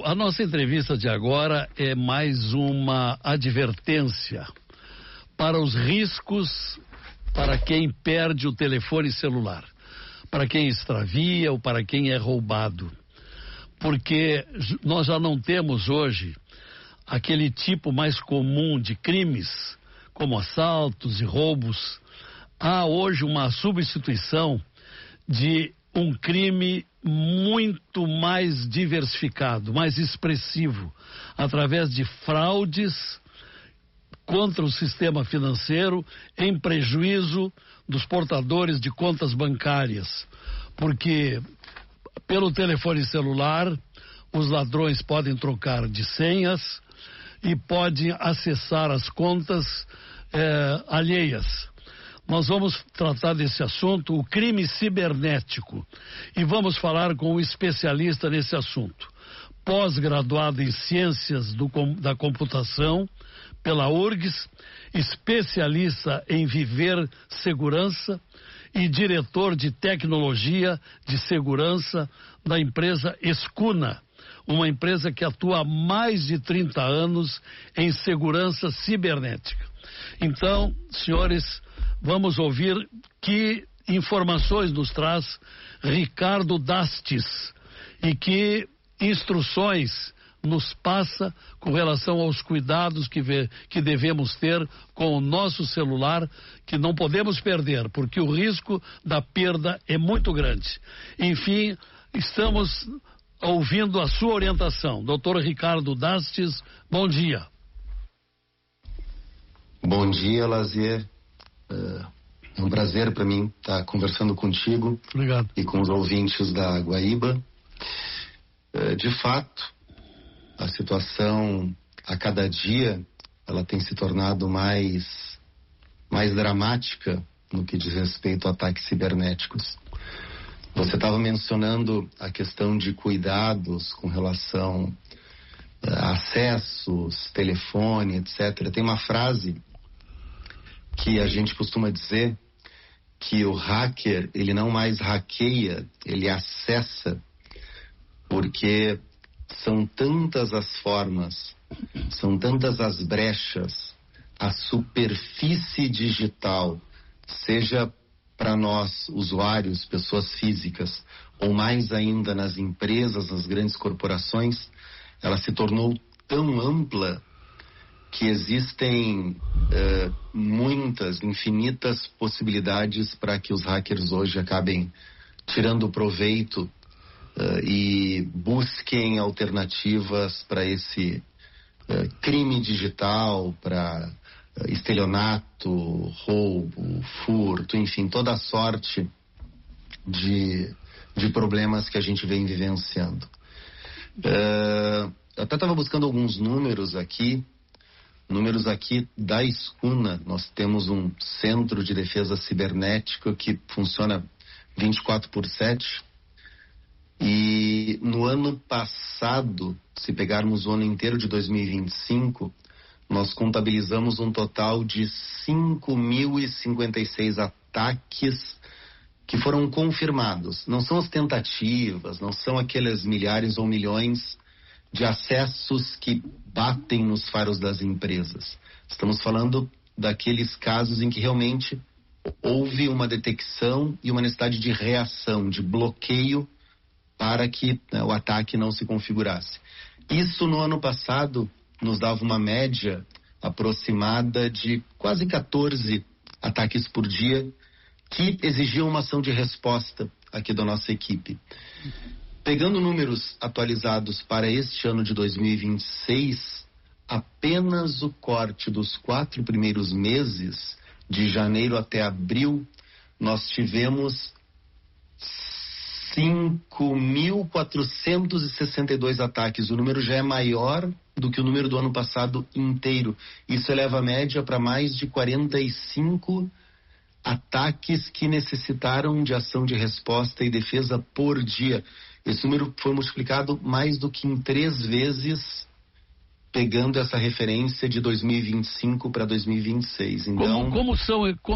A nossa entrevista de agora é mais uma advertência para os riscos para quem perde o telefone celular, para quem extravia ou para quem é roubado. Porque nós já não temos hoje aquele tipo mais comum de crimes, como assaltos e roubos. Há hoje uma substituição de um crime muito mais diversificado, mais expressivo, através de fraudes contra o sistema financeiro em prejuízo dos portadores de contas bancárias. Porque pelo telefone celular os ladrões podem trocar de senhas e podem acessar as contas alheias. Nós vamos tratar desse assunto, o crime cibernético, e vamos falar com um especialista nesse assunto. Pós-graduado em Ciências da Computação pela URGS, especialista em viver segurança e diretor de tecnologia de segurança da empresa Escuna, uma empresa que atua há mais de 30 anos em segurança cibernética. Então, senhores, vamos ouvir que informações nos traz Ricardo Dastis e que instruções nos passa com relação aos cuidados que devemos ter com o nosso celular, que não podemos perder, porque o risco da perda é muito grande. Enfim, estamos ouvindo a sua orientação. Doutor Ricardo Dastis, bom dia. Bom dia, Lazier. É um prazer para mim estar conversando contigo. Obrigado. E com os ouvintes da Guaíba. De fato, a situação a cada dia ela tem se tornado mais dramática no que diz respeito a ataques cibernéticos. Você estava mencionando a questão de cuidados com relação a acessos, telefone, etc. Tem uma frase que a gente costuma dizer que o hacker, ele não mais hackeia, ele acessa, porque são tantas as formas, são tantas as brechas, a superfície digital, seja para nós, usuários, pessoas físicas, ou mais ainda nas empresas, nas grandes corporações, ela se tornou tão ampla que existem muitas, infinitas possibilidades para que os hackers hoje acabem tirando proveito e busquem alternativas para esse crime digital, para estelionato, roubo, furto, enfim, toda a sorte de problemas que a gente vem vivenciando. Eu até estava buscando alguns números aqui da Escuna. Nós temos um centro de defesa cibernética que funciona 24/7. E no ano passado, se pegarmos o ano inteiro de 2025, nós contabilizamos um total de 5.056 ataques que foram confirmados. Não são as tentativas, não são aqueles milhares ou milhões de acessos que batem nos faros das empresas. Estamos falando daqueles casos em que realmente houve uma detecção e uma necessidade de reação, de bloqueio para que o ataque não se configurasse. Isso no ano passado nos dava uma média aproximada de quase 14 ataques por dia que exigiam uma ação de resposta aqui da nossa equipe. Pegando números atualizados para este ano de 2026, apenas o corte dos 4 primeiros meses, de janeiro até abril, nós tivemos 5.462 ataques. O número já é maior do que o número do ano passado inteiro. Isso eleva a média para mais de 45 ataques que necessitaram de ação de resposta e defesa por dia. Esse número foi multiplicado mais do que em 3 vezes, pegando essa referência de 2025 para 2026. Então,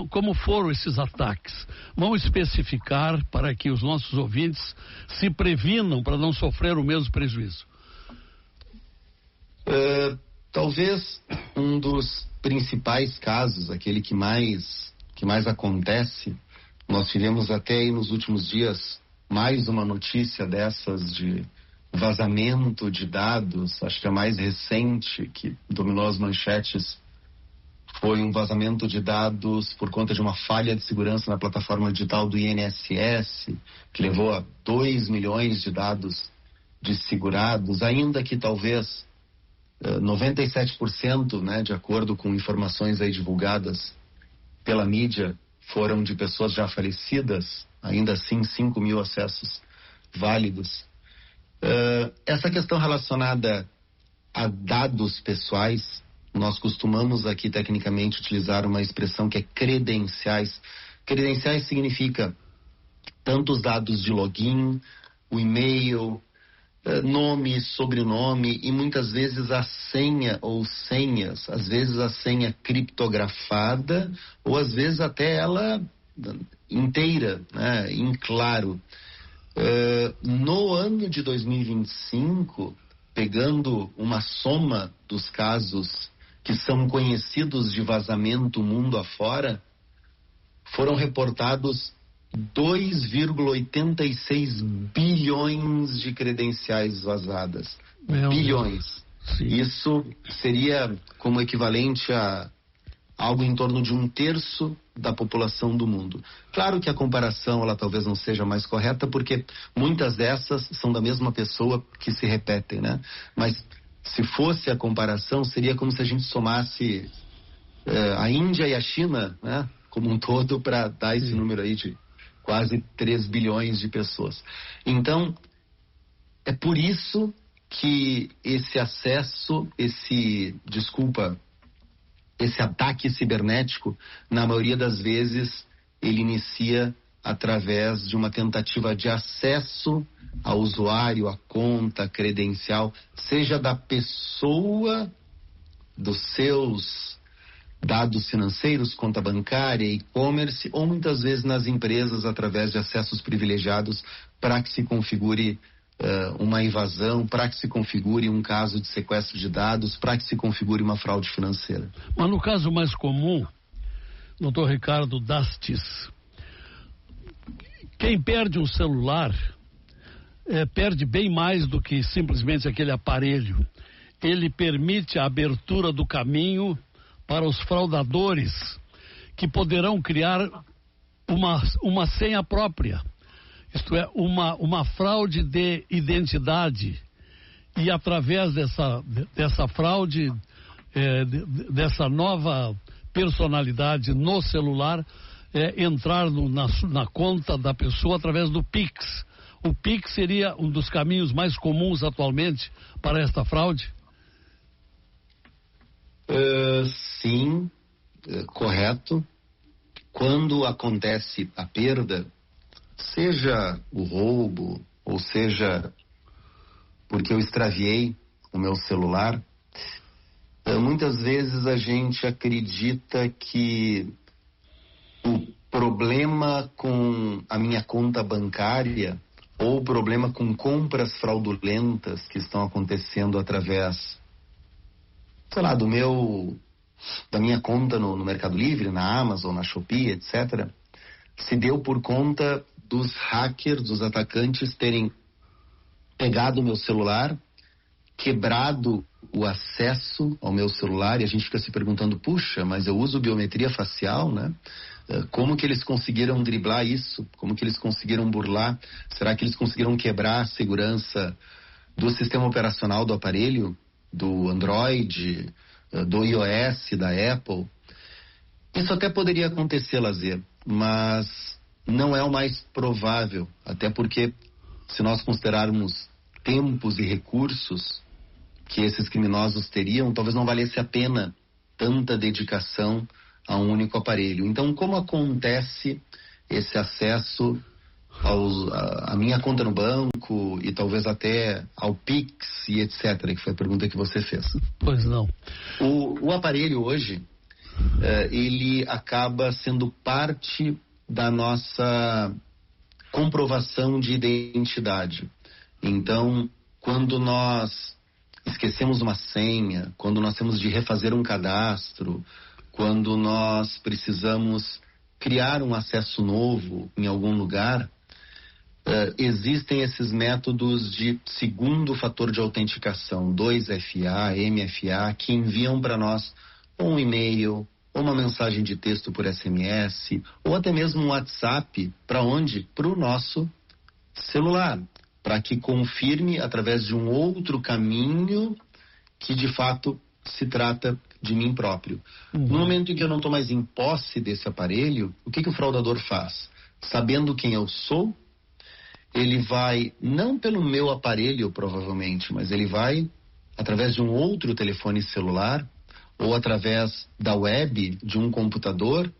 como foram esses ataques? Vamos especificar para que os nossos ouvintes se previnam para não sofrer o mesmo prejuízo. Talvez um dos principais casos, aquele que mais acontece, nós tivemos até aí nos últimos dias mais uma notícia dessas de vazamento de dados. Acho que a mais recente que dominou as manchetes foi um vazamento de dados por conta de uma falha de segurança na plataforma digital do INSS, que levou a 2 milhões de dados desfigurados, ainda que talvez 97%, né, de acordo com informações aí divulgadas pela mídia, foram de pessoas já falecidas, ainda assim 5 mil acessos válidos. Essa questão relacionada a dados pessoais, nós costumamos aqui tecnicamente utilizar uma expressão que é credenciais. Credenciais significa tanto os dados de login, o e-mail, nome, sobrenome e muitas vezes a senha ou senhas, às vezes a senha criptografada ou às vezes até ela inteira, né, em claro. No ano de 2025, pegando uma soma dos casos que são conhecidos de vazamento mundo afora, foram reportados 2,86 bilhões de credenciais vazadas. Bilhões. Isso seria como equivalente a algo em torno de 1/3 da população do mundo. Claro que a comparação ela talvez não seja mais correta, porque muitas dessas são da mesma pessoa que se repetem, né? Mas se fosse a comparação, seria como se a gente somasse a Índia e a China, né, como um todo, para dar esse número aí de quase 3 bilhões de pessoas. Então, é por isso que esse ataque cibernético, na maioria das vezes, ele inicia através de uma tentativa de acesso ao usuário, à conta, credencial, seja da pessoa, dos seus dados financeiros, conta bancária, e-commerce, ou muitas vezes nas empresas através de acessos privilegiados para que se configure uma invasão, para que se configure um caso de sequestro de dados, para que se configure uma fraude financeira. Mas no caso mais comum, doutor Ricardo Dastis, quem perde um celular perde bem mais do que simplesmente aquele aparelho. Ele permite a abertura do caminho para os fraudadores que poderão criar uma senha própria. Isto é, uma fraude de identidade, e através dessa fraude, dessa nova personalidade no celular, entrar na conta da pessoa através do Pix. O Pix seria um dos caminhos mais comuns atualmente para esta fraude? Sim, correto. Quando acontece a perda, seja o roubo, ou seja porque eu extraviei o meu celular, muitas vezes a gente acredita que o problema com a minha conta bancária ou o problema com compras fraudulentas que estão acontecendo através, sei lá, da minha conta no Mercado Livre, na Amazon, na Shopee, etc., se deu por conta dos hackers, dos atacantes terem pegado o meu celular, quebrado o acesso ao meu celular, e a gente fica se perguntando, puxa, mas eu uso biometria facial, né? Como que eles conseguiram driblar isso? Como que eles conseguiram burlar? Será que eles conseguiram quebrar a segurança do sistema operacional do aparelho, do Android, do iOS, da Apple? Isso até poderia acontecer, Lazer, mas não é o mais provável, até porque se nós considerarmos tempos e recursos que esses criminosos teriam, talvez não valesse a pena tanta dedicação a um único aparelho. Então, como acontece esse acesso à minha conta no banco e talvez até ao Pix e etc., que foi a pergunta que você fez? Pois não. O aparelho hoje, ele acaba sendo parte da nossa comprovação de identidade. Então, quando nós esquecemos uma senha, quando nós temos de refazer um cadastro, quando nós precisamos criar um acesso novo em algum lugar, existem esses métodos de segundo fator de autenticação, 2FA, MFA, que enviam para nós um e-mail, ou uma mensagem de texto por SMS, ou até mesmo um WhatsApp, para onde? Para o nosso celular, para que confirme através de um outro caminho que de fato se trata de mim próprio. No momento em que eu não estou mais em posse desse aparelho, o que o fraudador faz? Sabendo quem eu sou, ele vai, não pelo meu aparelho provavelmente, mas ele vai através de um outro telefone celular ou através da web de um computador,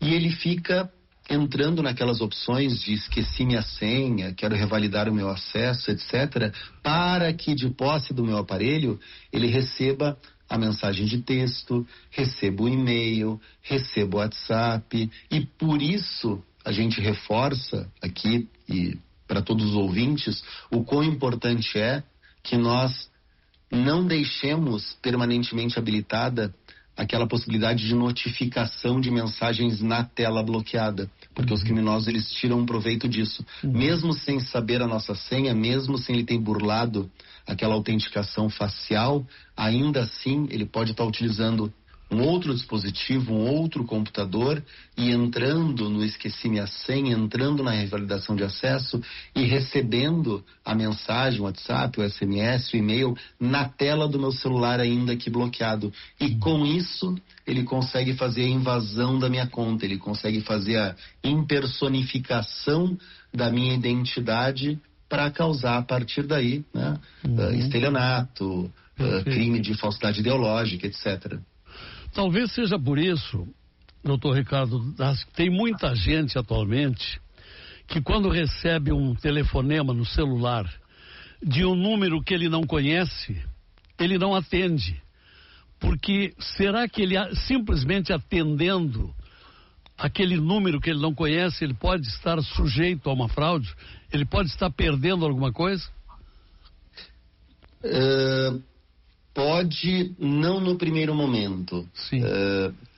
e ele fica entrando naquelas opções de esqueci minha senha, quero revalidar o meu acesso, etc., para que de posse do meu aparelho ele receba a mensagem de texto, receba o e-mail, receba o WhatsApp, e por isso a gente reforça aqui, e para todos os ouvintes, o quão importante é que nós não deixemos permanentemente habilitada aquela possibilidade de notificação de mensagens na tela bloqueada, porque os criminosos eles tiram proveito disso. Mesmo sem saber a nossa senha, mesmo sem ele ter burlado aquela autenticação facial, ainda assim ele pode estar utilizando um outro dispositivo, um outro computador, e entrando no esqueci minha senha, entrando na revalidação de acesso e recebendo a mensagem, o WhatsApp, o SMS, o e-mail na tela do meu celular ainda que bloqueado. E com isso ele consegue fazer a invasão da minha conta, ele consegue fazer a impersonificação da minha identidade para causar a partir daí, né, estelionato, crime de falsidade ideológica, etc. Talvez seja por isso, doutor Ricardo, tem muita gente atualmente que quando recebe um telefonema no celular de um número que ele não conhece, ele não atende. Porque será que ele simplesmente atendendo aquele número que ele não conhece, ele pode estar sujeito a uma fraude? Ele pode estar perdendo alguma coisa? Pode, não no primeiro momento.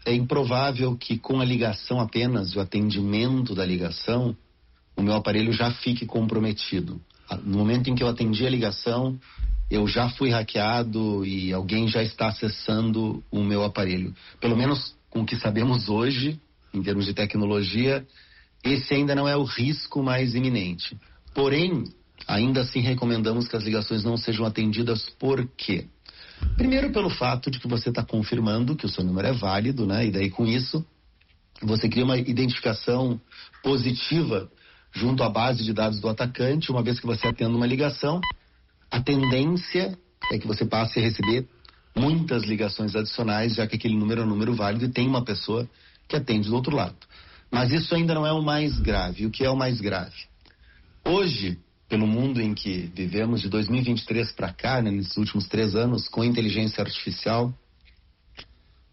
É improvável que com a ligação apenas, o atendimento da ligação, o meu aparelho já fique comprometido. No momento em que eu atendi a ligação, eu já fui hackeado e alguém já está acessando o meu aparelho. Pelo menos com o que sabemos hoje, em termos de tecnologia, esse ainda não é o risco mais iminente. Porém, ainda assim recomendamos que as ligações não sejam atendidas. Por quê? Primeiro, pelo fato de que você está confirmando que o seu número é válido, né? E daí com isso você cria uma identificação positiva junto à base de dados do atacante. Uma vez que você atenda uma ligação, a tendência é que você passe a receber muitas ligações adicionais, já que aquele número é um número válido e tem uma pessoa que atende do outro lado. Mas isso ainda não é o mais grave. O que é o mais grave? Hoje, pelo mundo em que vivemos de 2023 para cá, né, nesses últimos 3 anos, com inteligência artificial,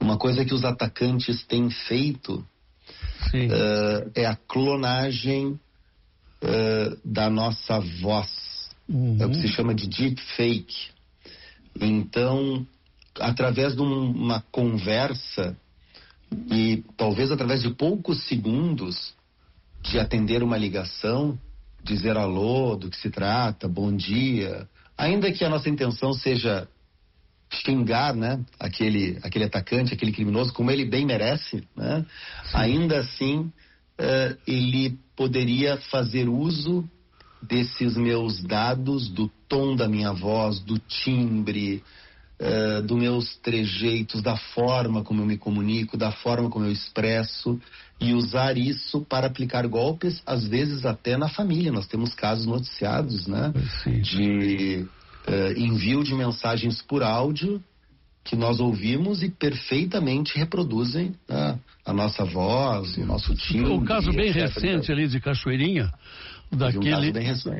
uma coisa que os atacantes têm feito é a clonagem da nossa voz. É o que se chama de deepfake. Então, através de uma conversa e talvez através de poucos segundos de atender uma ligação, dizer alô, do que se trata, bom dia, ainda que a nossa intenção seja xingar, né, aquele atacante, aquele criminoso, como ele bem merece, né, ainda assim ele poderia fazer uso desses meus dados, do tom da minha voz, do timbre, dos meus trejeitos, da forma como eu me comunico, da forma como eu expresso, e usar isso para aplicar golpes, às vezes até na família. Nós temos casos noticiados, né, de envio de mensagens por áudio que nós ouvimos e perfeitamente reproduzem, né, a nossa voz, o nosso timbre. Um caso bem recente ali de Cachoeirinha,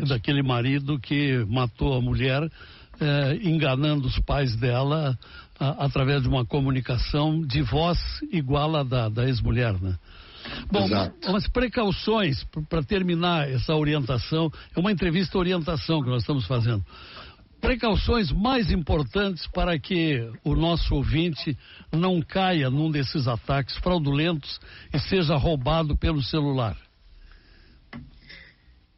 daquele marido que matou a mulher, enganando os pais dela através de uma comunicação de voz igual à da ex-mulher, né? Bom, umas precauções para terminar essa orientação. É uma entrevista orientação que nós estamos fazendo. precauções mais importantes para que o nosso ouvinte não caia num desses ataques fraudulentos e seja roubado pelo celular?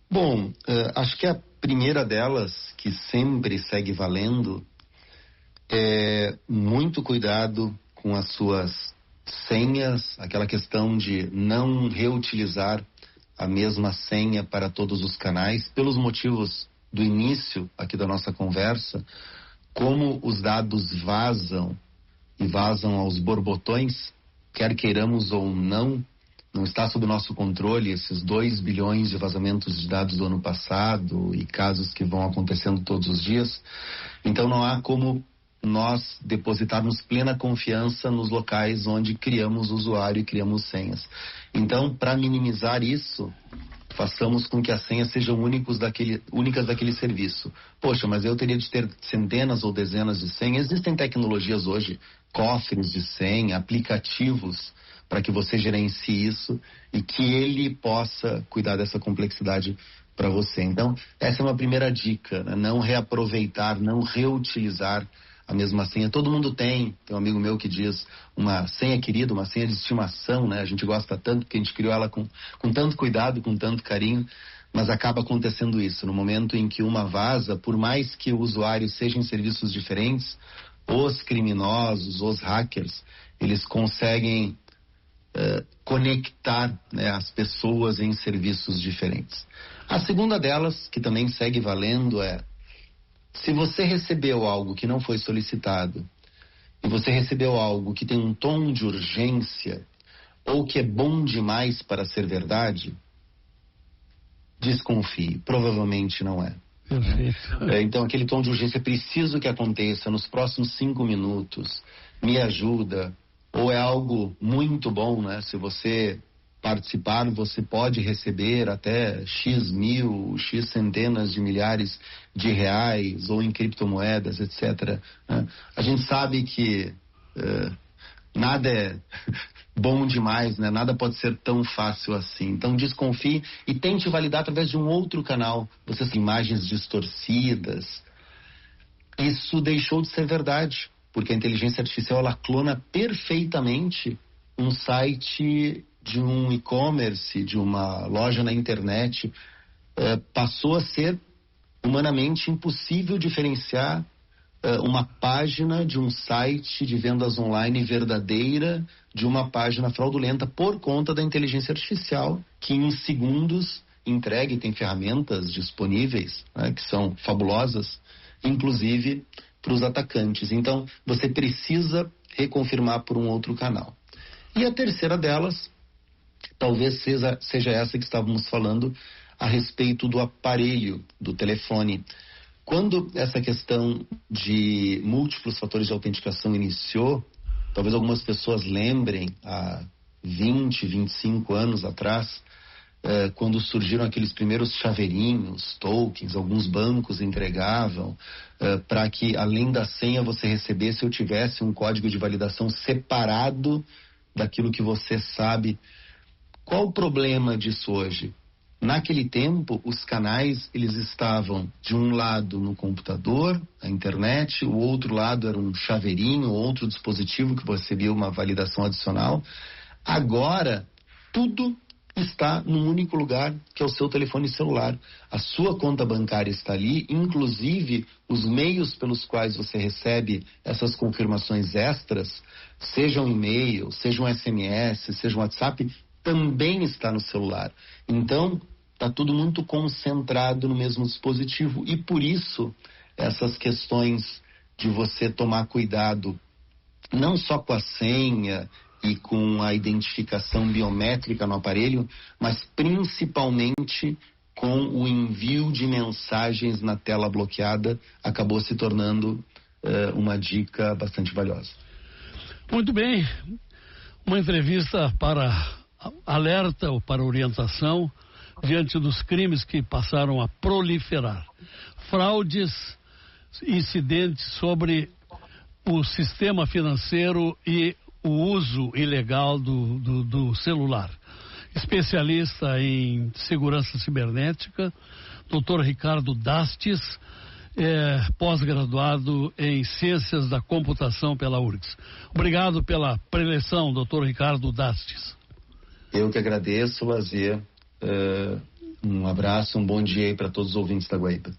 Bom, acho que a primeira delas, que sempre segue valendo, é muito cuidado com as suas senhas, aquela questão de não reutilizar a mesma senha para todos os canais, pelos motivos do início aqui da nossa conversa, como os dados vazam e vazam aos borbotões, quer queiramos ou não está sob nosso controle esses 2 bilhões de vazamentos de dados do ano passado e casos que vão acontecendo todos os dias. Então não há como nós depositarmos plena confiança nos locais onde criamos usuário e criamos senhas. Então, para minimizar isso, façamos com que as senhas sejam únicas daquele serviço. Poxa, mas eu teria de ter centenas ou dezenas de senhas. Existem tecnologias hoje, cofres de senha, aplicativos, para que você gerencie isso e que ele possa cuidar dessa complexidade para você. Então, essa é uma primeira dica, né? Não reaproveitar, não reutilizar a mesma senha. Todo mundo tem um amigo meu que diz uma senha querida, uma senha de estimação, né? A gente gosta tanto porque a gente criou ela com tanto cuidado, com tanto carinho, mas acaba acontecendo isso. No momento em que uma vaza, por mais que o usuário seja em serviços diferentes, os criminosos, os hackers, eles conseguem conectar, né, as pessoas em serviços diferentes. A segunda delas, que também segue valendo, é: se você recebeu algo que não foi solicitado e você recebeu algo que tem um tom de urgência ou que é bom demais para ser verdade, desconfie, provavelmente não é. Perfeito. Então, aquele tom de urgência, é preciso que aconteça nos próximos 5 minutos, me ajuda, ou é algo muito bom, né? Se você participar, você pode receber até X mil, X centenas de milhares de reais, ou em criptomoedas, etc. Né? A gente sabe que nada é bom demais, né? Nada pode ser tão fácil assim. Então desconfie e tente validar através de um outro canal. Essas imagens distorcidas, isso deixou de ser verdade, porque a inteligência artificial, ela clona perfeitamente um site de um e-commerce, de uma loja na internet. Passou a ser humanamente impossível diferenciar uma página de um site de vendas online verdadeira de uma página fraudulenta por conta da inteligência artificial, que em segundos entrega, e tem ferramentas disponíveis, né, que são fabulosas, inclusive para os atacantes. Então, você precisa reconfirmar por um outro canal. E a terceira delas, talvez seja essa que estávamos falando a respeito do aparelho, do telefone. Quando essa questão de múltiplos fatores de autenticação iniciou, talvez algumas pessoas lembrem, há 20, 25 anos atrás, quando surgiram aqueles primeiros chaveirinhos, tokens, alguns bancos entregavam para que, além da senha, você recebesse ou tivesse um código de validação separado daquilo que você sabe. Qual o problema disso hoje? Naquele tempo, os canais, eles estavam de um lado no computador, a internet, o outro lado era um chaveirinho, outro dispositivo que recebia uma validação adicional. Agora, tudo está num único lugar, que é o seu telefone celular. A sua conta bancária está ali, inclusive os meios pelos quais você recebe essas confirmações extras, sejam e-mail, sejam SMS, sejam WhatsApp, também está no celular. Então, está tudo muito concentrado no mesmo dispositivo, e por isso essas questões de você tomar cuidado não só com a senha e com a identificação biométrica no aparelho, mas principalmente com o envio de mensagens na tela bloqueada, acabou se tornando uma dica bastante valiosa. Muito bem, uma entrevista para alerta ou para orientação diante dos crimes que passaram a proliferar. Fraudes, incidentes sobre o sistema financeiro e o uso ilegal do celular. Especialista em segurança cibernética, Dr. Ricardo Dastes, pós-graduado em Ciências da Computação pela URGS. Obrigado pela preleção, doutor Ricardo Dastes. Eu que agradeço, Lazier. Um abraço, um bom dia aí para todos os ouvintes da Guaíba.